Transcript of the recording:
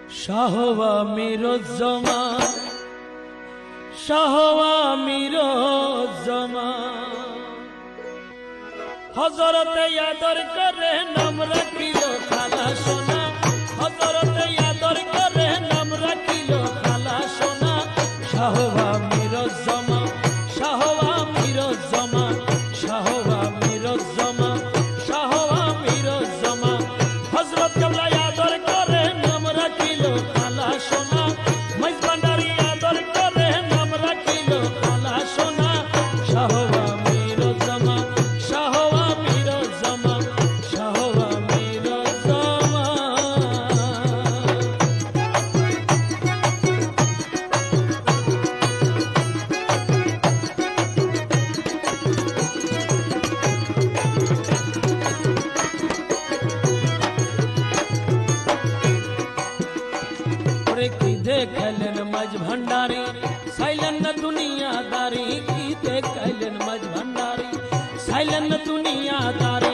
শাহওয়া মিরুজ্জমা শাহওয়া মিরুজ্জমা হযরতে আদর করে নাম রাখিল খালা সোনা হযরতে আদর করে নাম রাখিল খালা সোনা শাহওয়া মিরুজ্জমা শাহওয়া মিরুজ্জমা শাহওয়া মিরুজ্জমা শাহওয়া মিরুজ্জমা হযরত কেবলা আদর করে নাম রাখিল খালা সোনা মাইজ ভান্ডারী আদর করে নাম রাখিল খালা সোনা শাহওয়া মিরুজ্জমা শাহওয়া মিরুজ্জমা শাহওয়া মিরুজ্জমা की देखलन मज भंडारी साइलन दुनियादारी की देखलन मज भंडारी साइलन दुनियादारी